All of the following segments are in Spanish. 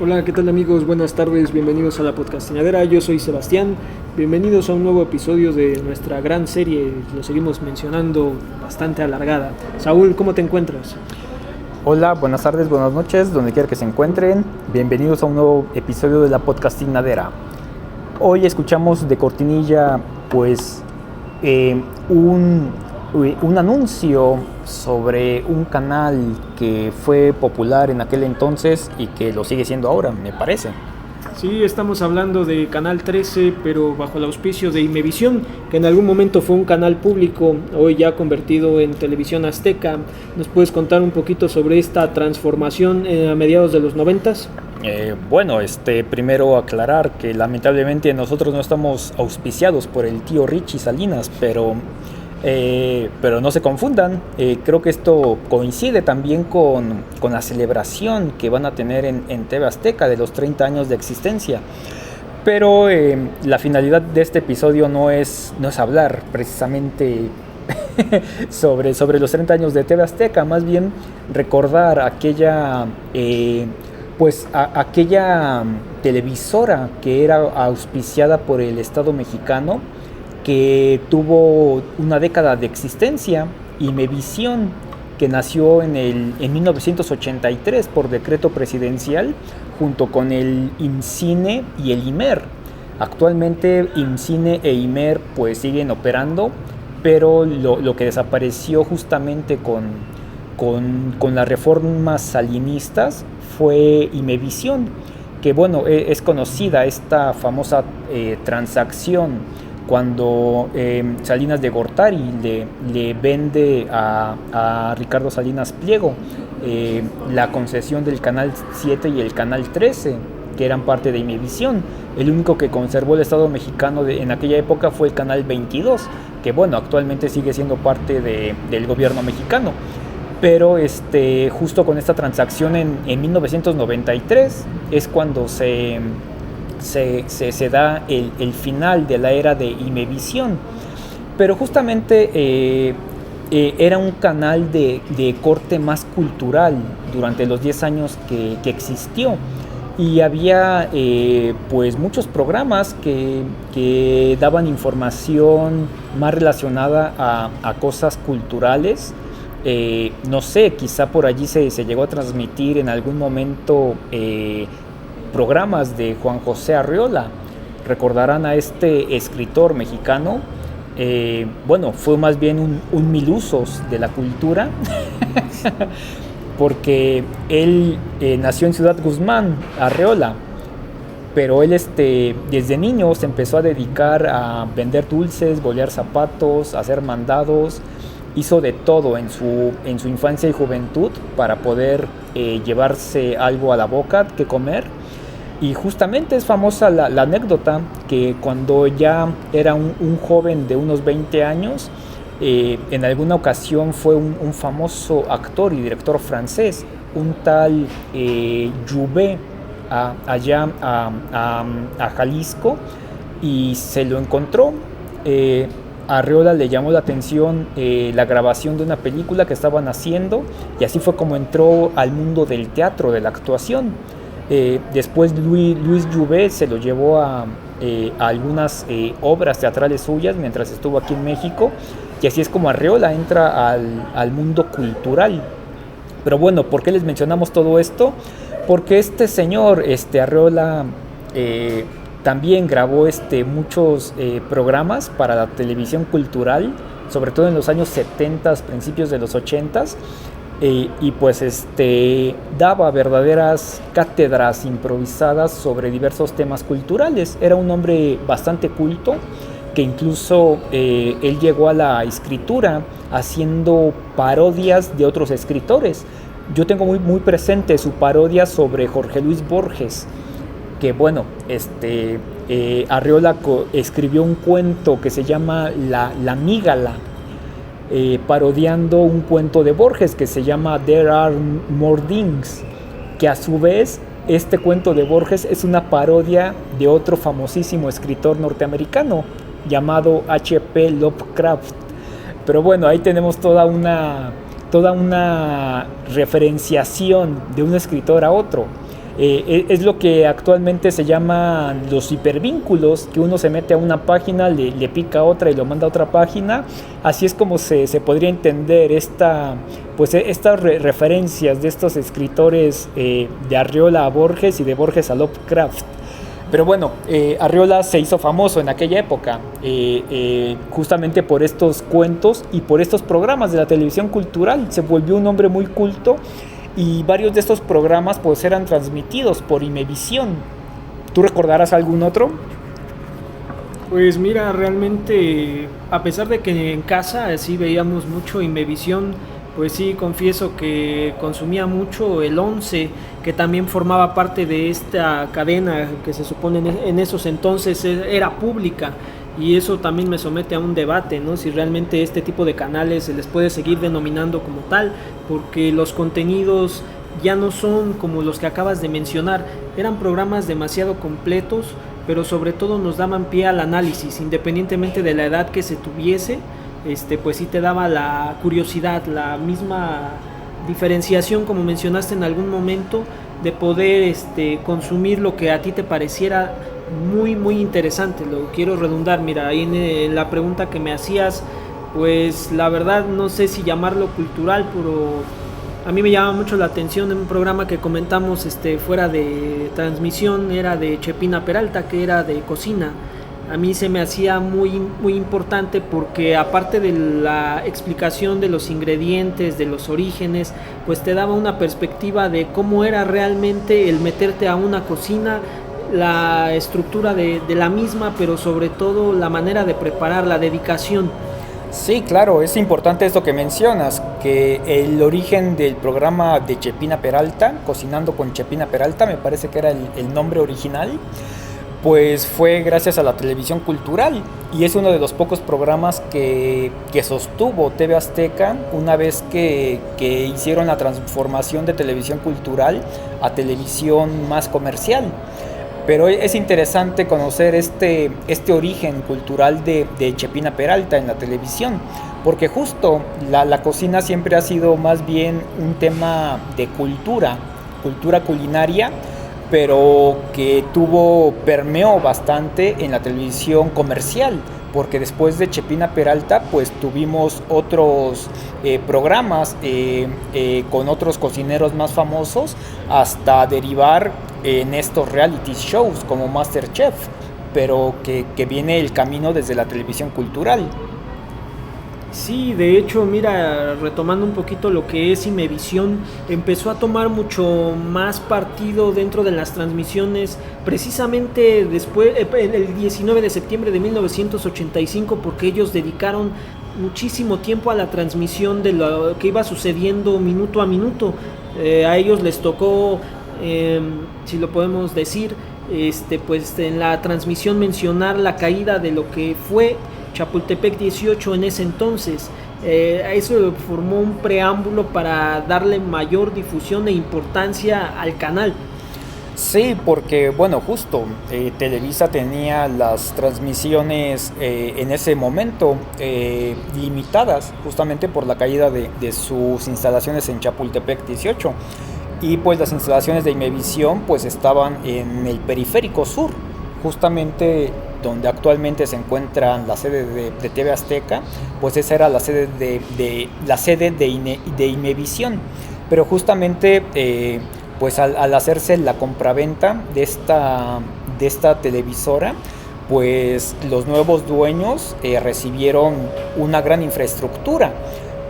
Hola, ¿qué tal amigos? Buenas tardes, bienvenidos a la podcastinadera, yo soy Sebastián, bienvenidos a un nuevo episodio de nuestra gran serie, lo seguimos mencionando, bastante alargada. Saúl, ¿cómo te encuentras? Hola, buenas tardes, buenas noches, donde quiera que se encuentren, bienvenidos a un nuevo episodio de la podcastinadera. Hoy escuchamos de cortinilla pues un anuncio sobre un canal que fue popular en aquel entonces y que lo sigue siendo ahora, me parece. Sí, estamos hablando de Canal 13, pero bajo el auspicio de Imevisión, que en algún momento fue un canal público, hoy ya convertido en Televisión Azteca. ¿Nos puedes contar un poquito sobre esta transformación a mediados de los 90s? Primero aclarar que lamentablemente nosotros no estamos auspiciados por el tío Richie Salinas, pero no se confundan, creo que esto coincide también con la celebración que van a tener en TV Azteca de los 30 años de existencia. Pero la finalidad de este episodio no es hablar precisamente sobre los 30 años de TV Azteca, más bien recordar aquella televisora que era auspiciada por el Estado mexicano, que tuvo una década de existencia, Imevisión, que nació en 1983 por decreto presidencial junto con el IMCINE y el IMER. Actualmente IMCINE e IMER pues siguen operando, pero lo que desapareció justamente con las reformas salinistas fue Imevisión, que bueno, es conocida esta famosa transacción cuando Salinas de Gortari le vende a Ricardo Salinas Pliego la concesión del Canal 7 y el Canal 13, que eran parte de Imevisión. El único que conservó el Estado mexicano en aquella época fue el Canal 22, que bueno, actualmente sigue siendo parte del gobierno mexicano. Pero justo con esta transacción en 1993 es cuando se da el final de la era de Imevisión. Pero justamente era un canal de corte más cultural durante los 10 años que existió, y había pues muchos programas que daban información más relacionada a cosas culturales. No sé, quizá por allí se llegó a transmitir en algún momento programas de Juan José Arriola. Recordarán a este escritor mexicano. Fue más bien un milusos de la cultura porque él nació en Ciudad Guzmán, Arriola, pero él desde niño se empezó a dedicar a vender dulces, bolear zapatos, hacer mandados. Hizo de todo en su infancia y juventud para poder llevarse algo a la boca que comer. Y justamente es famosa la anécdota que cuando ya era un joven de unos 20 años, en alguna ocasión fue un famoso actor y director francés, un tal Jouvet, allá a Jalisco, y se lo encontró. A Arriola le llamó la atención la grabación de una película que estaban haciendo, y así fue como entró al mundo del teatro, de la actuación. Después Luis Jouvet se lo llevó a algunas obras teatrales suyas mientras estuvo aquí en México, y así es como Arriola entra al mundo cultural. Pero bueno, ¿por qué les mencionamos todo esto? Porque este señor, Arriola, también grabó muchos programas para la televisión cultural, sobre todo en los años 70, principios de los 80, y pues daba verdaderas cátedras improvisadas sobre diversos temas culturales. Era un hombre bastante culto, que incluso él llegó a la escritura haciendo parodias de otros escritores. Yo tengo muy presente su parodia sobre Jorge Luis Borges, que bueno, Arriola escribió un cuento que se llama La Mígala, parodiando un cuento de Borges que se llama There Are More Things, que a su vez este cuento de Borges es una parodia de otro famosísimo escritor norteamericano llamado H.P. Lovecraft. Pero bueno, ahí tenemos toda una referenciación de un escritor a otro. Es lo que actualmente se llaman los hipervínculos, que uno se mete a una página, le pica a otra y lo manda a otra página. Así es como se podría entender estas referencias de estos escritores, de Arriola a Borges y de Borges a Lovecraft. Pero bueno, Arriola se hizo famoso en aquella época, justamente por estos cuentos y por estos programas de la televisión cultural. Se volvió un hombre muy culto y varios de estos programas pues eran transmitidos por Imevisión. ¿Tú recordarás algún otro? Pues mira, realmente, a pesar de que en casa sí veíamos mucho Imevisión, pues sí, confieso que consumía mucho el 11, que también formaba parte de esta cadena que se supone en esos entonces era pública. Y eso también me somete a un debate, ¿no? Si realmente este tipo de canales se les puede seguir denominando como tal, porque los contenidos ya no son como los que acabas de mencionar. Eran programas demasiado completos, pero sobre todo nos daban pie al análisis, independientemente de la edad que se tuviese. Pues sí te daba la curiosidad, la misma diferenciación, como mencionaste en algún momento, de poder consumir lo que a ti te pareciera muy muy interesante. Lo quiero redundar, mira, ahí en la pregunta que me hacías, pues la verdad no sé si llamarlo cultural, pero a mí me llama mucho la atención en un programa que comentamos fuera de transmisión, era de Chepina Peralta, que era de cocina. A mí se me hacía muy, muy importante porque aparte de la explicación de los ingredientes, de los orígenes, pues te daba una perspectiva de cómo era realmente el meterte a una cocina, la estructura de la misma, pero sobre todo la manera de preparar, la dedicación. Sí, claro, es importante esto que mencionas, que el origen del programa de Chepina Peralta, Cocinando con Chepina Peralta, me parece que era el nombre original, pues fue gracias a la televisión cultural y es uno de los pocos programas que sostuvo TV Azteca una vez que hicieron la transformación de televisión cultural a televisión más comercial. Pero es interesante conocer este origen cultural de Chepina Peralta en la televisión, porque justo la cocina siempre ha sido más bien un tema de cultura culinaria, pero que permeó bastante en la televisión comercial, porque después de Chepina Peralta pues tuvimos otros programas con otros cocineros más famosos, hasta derivar en estos reality shows como MasterChef, pero que viene el camino desde la televisión cultural. Sí, de hecho, mira, retomando un poquito lo que es Imevisión, empezó a tomar mucho más partido dentro de las transmisiones, precisamente después, el 19 de septiembre de 1985, porque ellos dedicaron muchísimo tiempo a la transmisión de lo que iba sucediendo minuto a minuto. A ellos les tocó, si lo podemos decir, pues en la transmisión mencionar la caída de lo que fue Chapultepec 18 en ese entonces. Eso formó un preámbulo para darle mayor difusión e importancia al canal. Sí, porque bueno, justo Televisa tenía las transmisiones en ese momento limitadas, justamente por la caída de sus instalaciones en Chapultepec 18, y pues las instalaciones de Imevisión pues estaban en el periférico sur, justamente donde actualmente se encuentra la sede de TV Azteca, pues esa era la sede de Imevisión. Pero justamente pues al hacerse la compraventa de esta televisora, pues los nuevos dueños recibieron una gran infraestructura,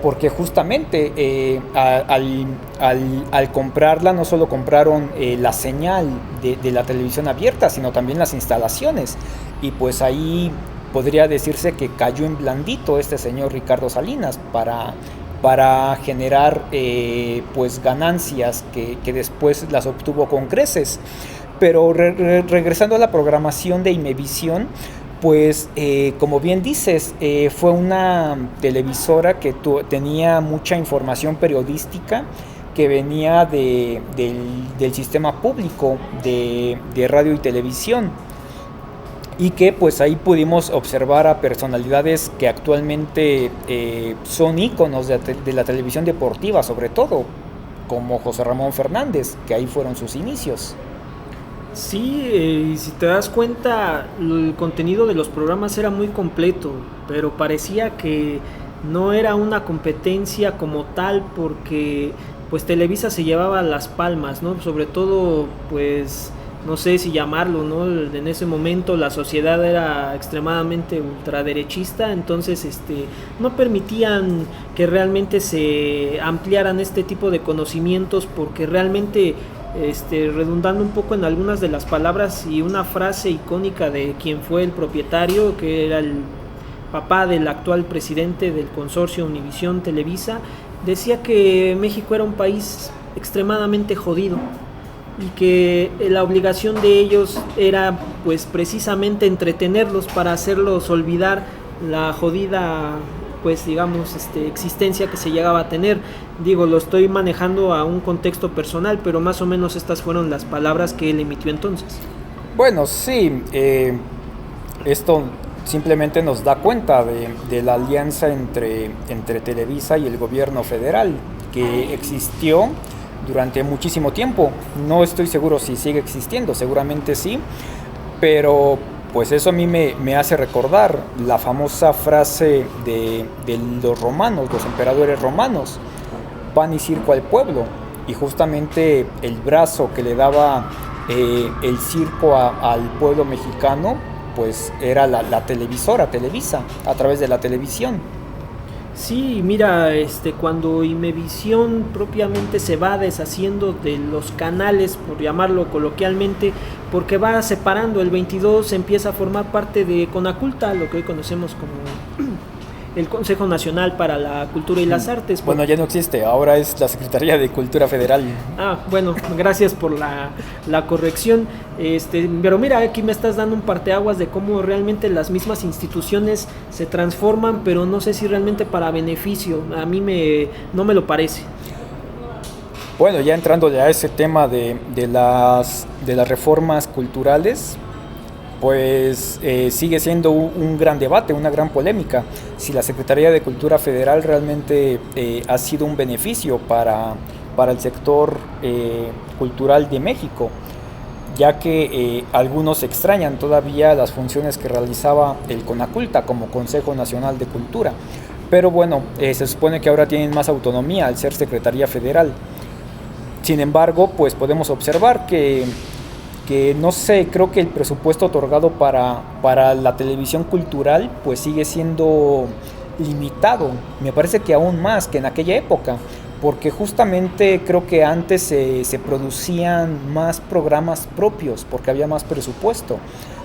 porque justamente al comprarla no solo compraron la señal de la televisión abierta, sino también las instalaciones, y pues ahí podría decirse que cayó en blandito este señor Ricardo Salinas para generar pues ganancias que después las obtuvo con creces. Pero regresando a la programación de Imevisión, Pues como bien dices, fue una televisora que tenía mucha información periodística que venía del sistema público de radio y televisión, y que pues ahí pudimos observar a personalidades que actualmente son íconos de la televisión deportiva, sobre todo, como José Ramón Fernández, que ahí fueron sus inicios. Sí, y si te das cuenta, el contenido de los programas era muy completo, pero parecía que no era una competencia como tal, porque pues Televisa se llevaba las palmas, ¿no? Sobre todo, pues no sé si llamarlo, ¿no? En ese momento la sociedad era extremadamente ultraderechista, entonces no permitían que realmente se ampliaran este tipo de conocimientos, porque realmente redundando un poco en algunas de las palabras y una frase icónica de quien fue el propietario, que era el papá del actual presidente del consorcio Univisión Televisa, decía que México era un país extremadamente jodido y que la obligación de ellos era pues precisamente entretenerlos para hacerlos olvidar la jodida pues digamos existencia que se llegaba a tener. Digo, lo estoy manejando a un contexto personal, pero más o menos estas fueron las palabras que él emitió entonces. Bueno, sí, esto simplemente nos da cuenta de la alianza entre Televisa y el gobierno federal, que existió durante muchísimo tiempo. No estoy seguro si sigue existiendo, seguramente sí, pero pues eso a mí me hace recordar la famosa frase de los romanos, los emperadores romanos: pan y circo al pueblo. Y justamente el brazo que le daba el circo al pueblo mexicano, pues era la televisora, Televisa, a través de la televisión. Sí, mira, cuando Imevisión propiamente se va deshaciendo de los canales, por llamarlo coloquialmente, porque va separando, el 22 empieza a formar parte de Conaculta, lo que hoy conocemos como el Consejo Nacional para la Cultura y las Artes. Bueno, ya no existe, ahora es la Secretaría de Cultura Federal. Ah, bueno, gracias por la corrección. Pero mira, aquí me estás dando un parteaguas de cómo realmente las mismas instituciones se transforman, pero no sé si realmente para beneficio. A mí no me lo parece. Bueno, ya entrando a ese tema de las reformas culturales, pues sigue siendo un gran debate, una gran polémica, si la Secretaría de Cultura Federal realmente ha sido un beneficio para el sector cultural de México, ya que algunos extrañan todavía las funciones que realizaba el Conaculta como Consejo Nacional de Cultura, pero bueno, se supone que ahora tienen más autonomía al ser Secretaría Federal. Sin embargo, pues podemos observar que no sé, creo que el presupuesto otorgado para la televisión cultural pues sigue siendo limitado. Me parece que aún más que en aquella época, porque justamente creo que antes se producían más programas propios porque había más presupuesto.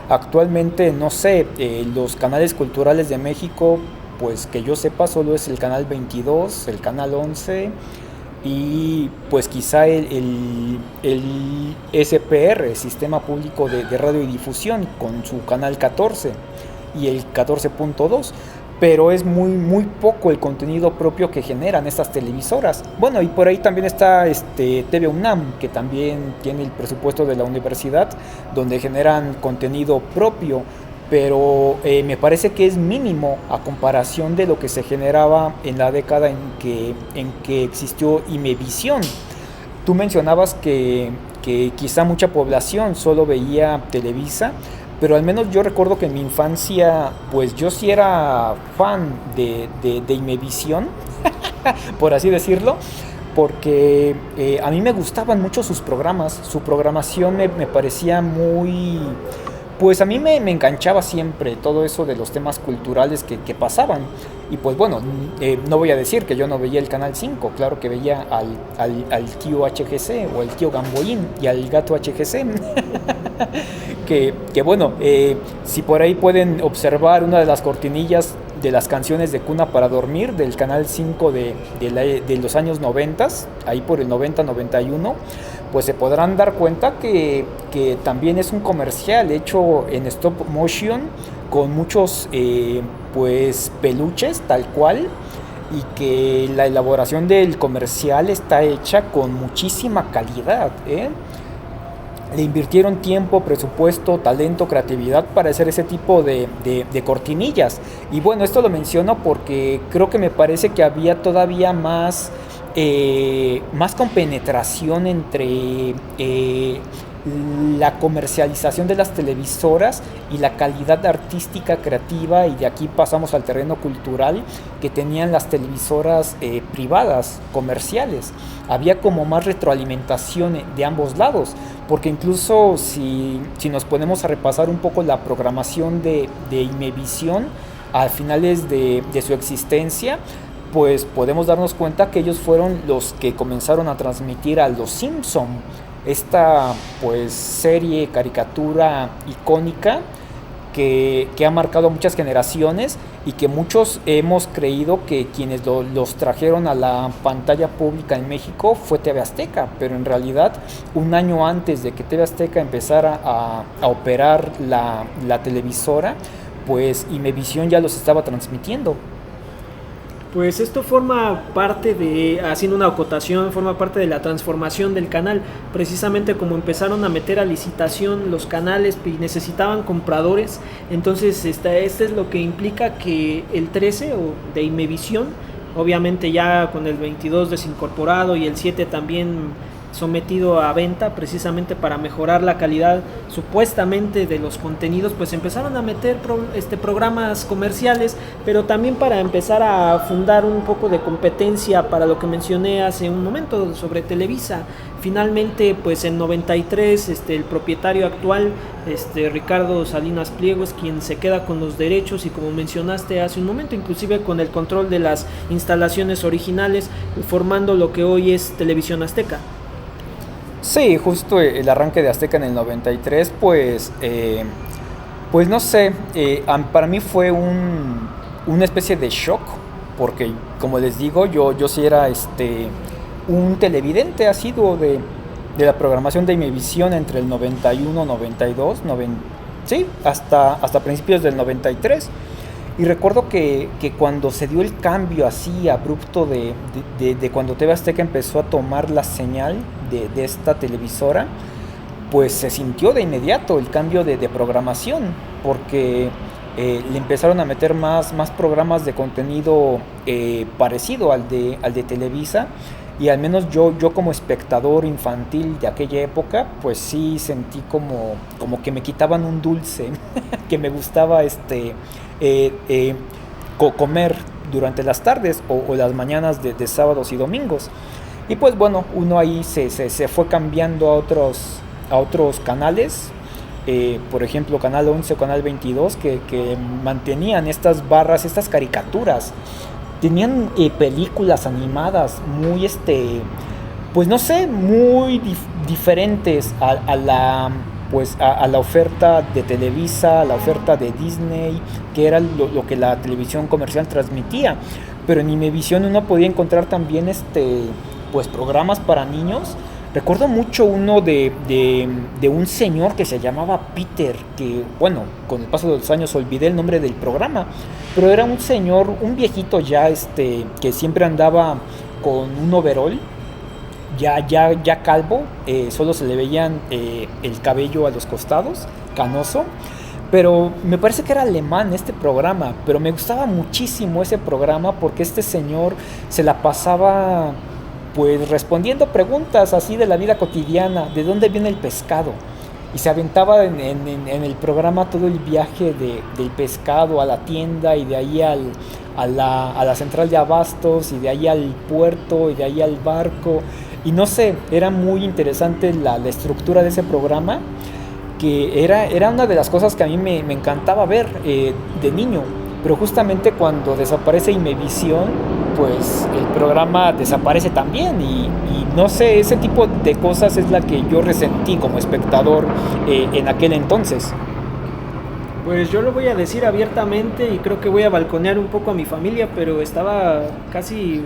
Actualmente, no sé, los canales culturales de México, pues que yo sepa, solo es el canal 22, el canal 11 y pues quizá el SPR, Sistema Público de Radio y Difusión, con su canal 14 y el 14.2, pero es muy poco el contenido propio que generan estas televisoras. Bueno, y por ahí también está TV UNAM, que también tiene el presupuesto de la universidad, donde generan contenido propio, pero me parece que es mínimo a comparación de lo que se generaba en la década en que existió Imevisión. Tú mencionabas que quizá mucha población solo veía Televisa, pero al menos yo recuerdo que en mi infancia, pues yo sí era fan de Imevisión, por así decirlo, porque a mí me gustaban mucho sus programas, su programación me parecía muy... Pues a mí me enganchaba siempre todo eso de los temas culturales que pasaban. Y pues bueno, no voy a decir que yo no veía el Canal 5, claro que veía al tío HGC o al tío Gamboín y al gato HGC. que bueno, si por ahí pueden observar una de las cortinillas de las canciones de Cuna para Dormir del Canal 5 de los años 90, ahí por el 90-91, pues se podrán dar cuenta que también es un comercial hecho en stop motion con muchos pues peluches tal cual, y que la elaboración del comercial está hecha con muchísima calidad, ¿eh? Le invirtieron tiempo, presupuesto, talento, creatividad para hacer ese tipo de cortinillas. Y bueno, esto lo menciono porque creo que me parece que había todavía más compenetración entre la comercialización de las televisoras y la calidad artística creativa, y de aquí pasamos al terreno cultural que tenían las televisoras privadas, comerciales. Había como más retroalimentación de ambos lados, porque incluso si nos ponemos a repasar un poco la programación de Imevisión a finales de su existencia, pues podemos darnos cuenta que ellos fueron los que comenzaron a transmitir a Los Simpson, esta pues serie, caricatura icónica que ha marcado muchas generaciones, y que muchos hemos creído que quienes los trajeron a la pantalla pública en México fue TV Azteca, pero en realidad un año antes de que TV Azteca empezara a operar la televisora, pues Imevisión ya los estaba transmitiendo. Pues esto forma parte de, haciendo una acotación, forma parte de la transformación del canal, precisamente como empezaron a meter a licitación los canales y necesitaban compradores. Entonces este es lo que implica que el 13 o de Imevisión, obviamente ya con el 22 desincorporado y el 7 también sometido a venta, precisamente para mejorar la calidad supuestamente de los contenidos, pues empezaron a meter programas comerciales, pero también para empezar a fundar un poco de competencia para lo que mencioné hace un momento sobre Televisa. Finalmente, pues en 93 el propietario actual, Ricardo Salinas Pliego, es quien se queda con los derechos y, como mencionaste hace un momento, inclusive con el control de las instalaciones originales, formando lo que hoy es Televisión Azteca. Sí, justo el arranque de Azteca en el 93, pues no sé, para mí fue una especie de shock, porque como les digo, yo sí era un televidente asiduo de la programación de Imevisión entre el 91, 92, sí, hasta principios del 93. Y recuerdo que cuando se dio el cambio así abrupto de cuando TV Azteca empezó a tomar la señal de esta televisora, pues se sintió de inmediato el cambio de programación, porque le empezaron a meter más programas de contenido parecido al de Televisa. Y al menos yo como espectador infantil de aquella época, pues sí sentí como que me quitaban un dulce que me gustaba comer durante las tardes o las mañanas de sábados y domingos. Y pues bueno, uno ahí se fue cambiando a otros canales, por ejemplo Canal 11 o Canal 22, que mantenían estas barras, estas caricaturas. Tenían películas animadas muy, pues no sé, muy diferentes a la oferta de Televisa, a la oferta de Disney, que era lo que la televisión comercial transmitía. Pero en Imevisión uno podía encontrar también pues programas para niños. Recuerdo mucho uno de un señor que se llamaba Peter, que bueno, con el paso de los años olvidé el nombre del programa, pero era un señor, un viejito ya, que siempre andaba con un overol, ya calvo, solo se le veían el cabello a los costados, canoso, pero me parece que era alemán este programa, pero me gustaba muchísimo ese programa porque este señor se la pasaba pues respondiendo preguntas así de la vida cotidiana, de dónde viene el pescado, y se aventaba en el programa todo el viaje del pescado a la tienda, y de ahí a la central de abastos, y de ahí al puerto, y de ahí al barco, y no sé, era muy interesante la estructura de ese programa, que era una de las cosas que a mí me encantaba ver de niño. Pero justamente cuando desaparece Imevisión, pues el programa desaparece también, y no sé, ese tipo de cosas es la que yo resentí como espectador en aquel entonces. Pues yo lo voy a decir abiertamente y creo que voy a balconear un poco a mi familia, pero estaba casi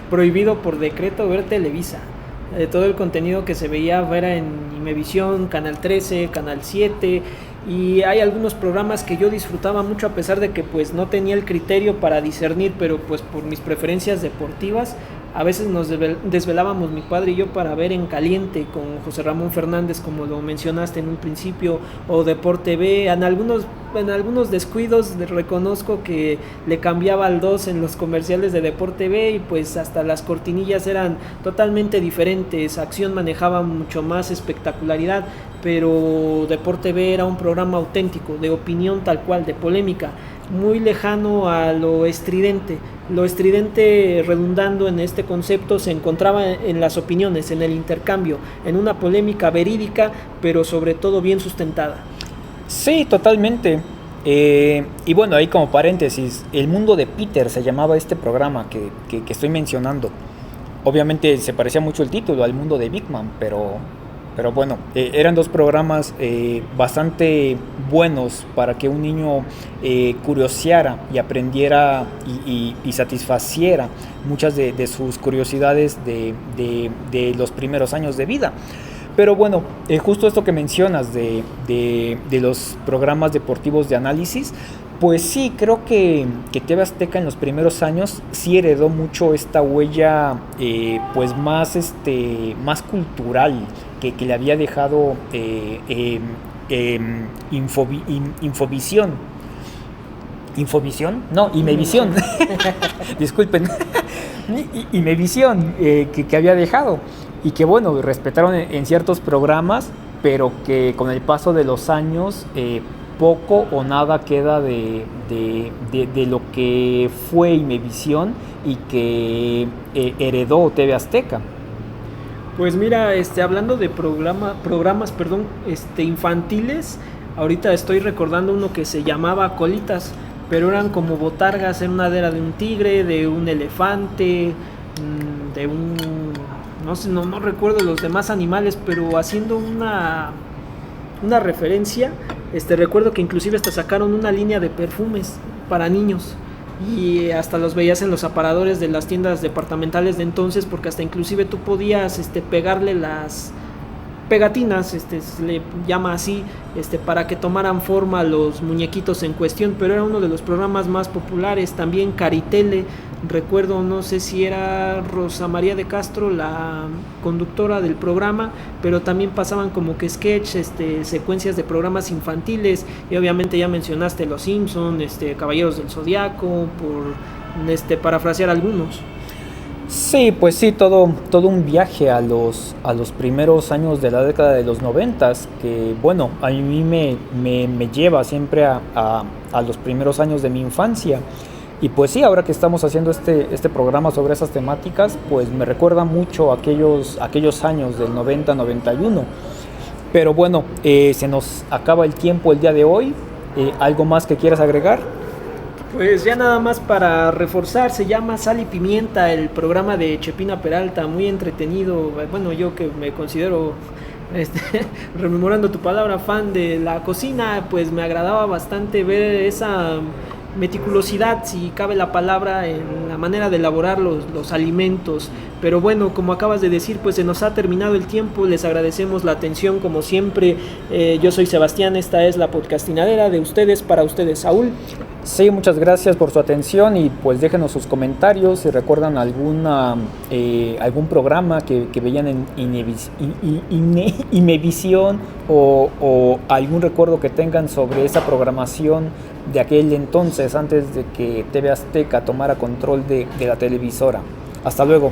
prohibido por decreto ver Televisa. Todo el contenido que se veía era en Imevisión, Canal 13, Canal 7, y hay algunos programas que yo disfrutaba mucho a pesar de que pues no tenía el criterio para discernir, pero pues por mis preferencias deportivas a veces nos desvelábamos mi padre y yo para ver En Caliente con José Ramón Fernández, como lo mencionaste en un principio, o Deporte B. En algunos descuidos reconozco que le cambiaba al 2 en los comerciales de Deporte B, y pues hasta las cortinillas eran totalmente diferentes. Acción manejaba mucho más espectacularidad, pero Deporte B era un programa auténtico, de opinión tal cual, de polémica, muy lejano a lo estridente. Lo estridente, redundando en este concepto, se encontraba en las opiniones, en el intercambio, en una polémica verídica, pero sobre todo bien sustentada. Sí, totalmente. Y bueno, ahí como paréntesis, El Mundo de Peter se llamaba este programa que estoy mencionando. Obviamente se parecía mucho el título al Mundo de Big Man, pero bueno, eran dos programas bastante buenos para que un niño curioseara y aprendiera y satisfaciera muchas de sus curiosidades de los primeros años de vida. Pero bueno, justo esto que mencionas de los programas deportivos de análisis, pues sí, creo que TV Azteca en los primeros años sí heredó mucho esta huella pues más cultural que le había dejado Infovisión. ¿Infovisión? No, Imevisión. Disculpen. Imevisión, que había dejado. Y que bueno, respetaron en ciertos programas, pero que con el paso de los años poco o nada queda de lo que fue Imevisión y que heredó TV Azteca. Pues mira, hablando de programas infantiles, ahorita estoy recordando uno que se llamaba Colitas, pero eran como botargas, en una era de un tigre, de un elefante, de un... no sé, no recuerdo los demás animales, pero haciendo una referencia, recuerdo que inclusive hasta sacaron una línea de perfumes para niños, y hasta los veías en los aparadores de las tiendas departamentales de entonces, porque hasta inclusive tú podías pegarle las pegatinas, se le llama así, para que tomaran forma los muñequitos en cuestión, pero era uno de los programas más populares. También Caritele, recuerdo, no sé si era Rosa María de Castro la conductora del programa, pero también pasaban como que sketch, secuencias de programas infantiles, y obviamente ya mencionaste Los Simpson, Caballeros del Zodiaco, por parafrasear algunos. Sí, pues sí, todo un viaje a los primeros años de la década de los 90, que bueno, a mí me lleva siempre a los primeros años de mi infancia. Y pues sí, ahora que estamos haciendo este programa sobre esas temáticas, pues me recuerda mucho aquellos años del 90-91. Pero bueno, se nos acaba el tiempo el día de hoy. ¿Algo más que quieras agregar? Pues ya nada más para reforzar, se llama Sal y Pimienta, el programa de Chepina Peralta, muy entretenido. Bueno, yo que me considero, rememorando tu palabra, fan de la cocina, pues me agradaba bastante ver esa meticulosidad, si cabe la palabra, en la manera de elaborar los alimentos. Pero bueno, como acabas de decir, pues se nos ha terminado el tiempo. Les agradecemos la atención como siempre. Yo soy Sebastián, esta es la podcastinadera de ustedes para ustedes. Saúl. Sí, muchas gracias por su atención, y pues déjenos sus comentarios si recuerdan algún programa que veían en Imevisión, o algún recuerdo que tengan sobre esa programación de aquel entonces, antes de que TV Azteca tomara control de la televisora. Hasta luego.